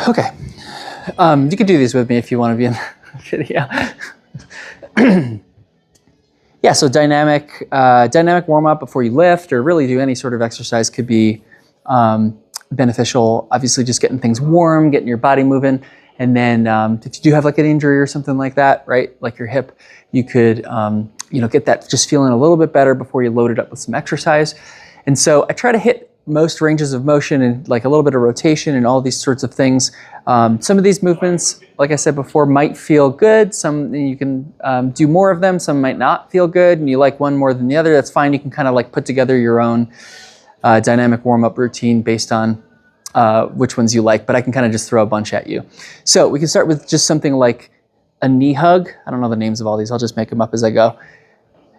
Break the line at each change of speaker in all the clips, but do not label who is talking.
Okay. You can do these with me if you want to be in the video. Yeah, so dynamic warm-up before you lift or really do any sort of exercise could be beneficial. Obviously, just getting things warm, getting your body moving. And then if you do have like an injury or something like that, right, like your hip, you could get that just feeling a little bit better before you load it up with some exercise. And so I try to hit most ranges of motion and like a little bit of rotation and all these sorts of things. Some of these movements, like I said before, might feel good. Some you can do more of them. Some might not feel good, and you like one more than the other. That's fine. You can kind of like put together your own dynamic warm-up routine based on which ones you like, but I can kind of just throw a bunch at you. So we can start with just something like a knee hug. I don't know the names of all these. I'll just make them up as I go.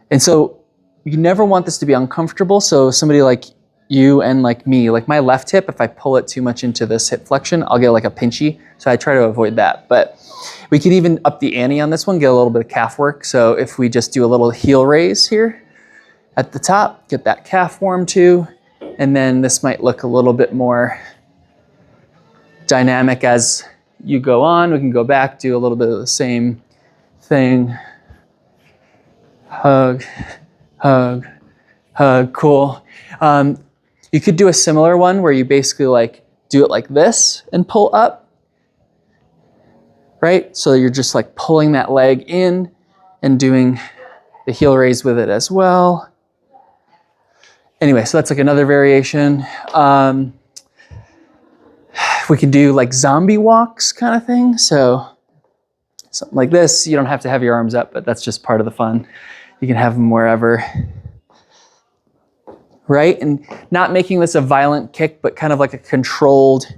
And so you never want this to be uncomfortable. So somebody like you and like me, like my left hip, if I pull it too much into this hip flexion, I'll get like a pinchy. So I try to avoid that. But we can even up the ante on this one, get a little bit of calf work. So if we just do a little heel raise here at the top, get that calf warm too. And then this might look a little bit more dynamic as you go on. We can go back, do a little bit of the same thing. Hug, hug, hug, cool. You could do a similar one where you basically like do it like this and pull up, right? So you're just like pulling that leg in and doing the heel raise with it as well. Anyway, so that's like another variation. We can do like zombie walks kind of thing. So something like this, you don't have to have your arms up, but that's just part of the fun. You can have them wherever. Right? And not making this a violent kick, but kind of like a controlled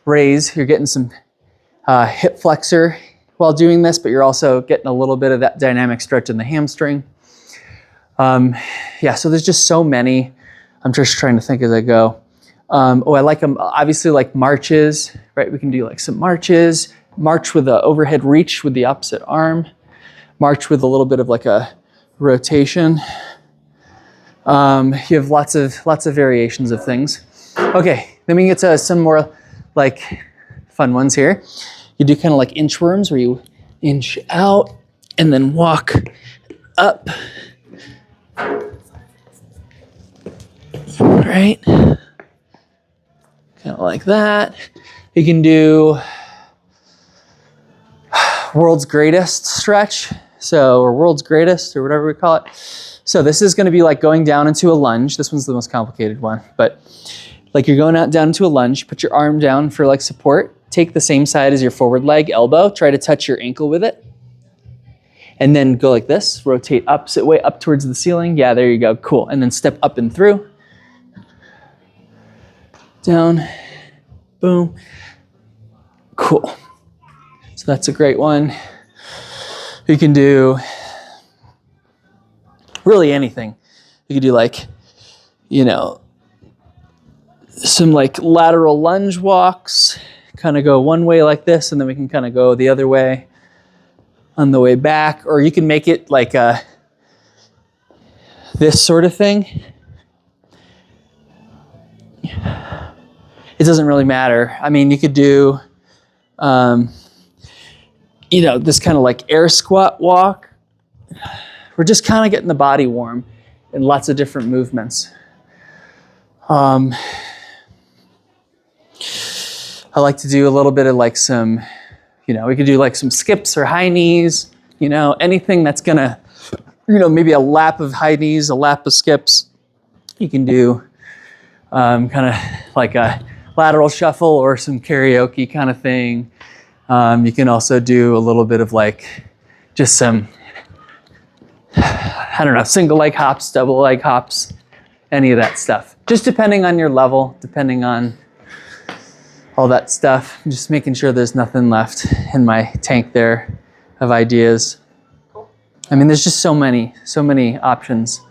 raise. You're getting some hip flexor while doing this, but you're also getting a little bit of that dynamic stretch in the hamstring. Yeah, so there's just so many. I'm just trying to think as I go. I like them, obviously like marches, right? We can do like some marches, march with the overhead reach with the opposite arm, march with a little bit of like a rotation. You have lots of variations of things. Okay, then we get to some more like fun ones here. You do kind of like inchworms where you inch out and then walk up. Right? Kind of like that. You can do world's greatest stretch. So, or world's greatest or whatever we call it. So this is going to be like going down into a lunge. This one's the most complicated one, but like you're going out down into a lunge, put your arm down for like support, take the same side as your forward leg, elbow, try to touch your ankle with it. And then go like this, rotate opposite way up towards the ceiling. Yeah, there you go, cool. And then step up and through. Down, boom, cool. So that's a great one. You can do really anything. You could do like, some like lateral lunge walks, kind of go one way like this, and then we can kind of go the other way on the way back. Or you can make it like this sort of thing. It doesn't really matter. I mean, you could do, this kind of like air squat walk. We're just kind of getting the body warm in lots of different movements. I like to do a little bit of like some, we could do like some skips or high knees, anything that's gonna, maybe a lap of high knees, a lap of skips. You can do kind of like a lateral shuffle or some karaoke kind of thing. You can also do a little bit of like just some, single leg hops, double leg hops, any of that stuff. Just depending on your level, depending on all that stuff. I'm just making sure there's nothing left in my tank there of ideas. I mean, there's just so many options.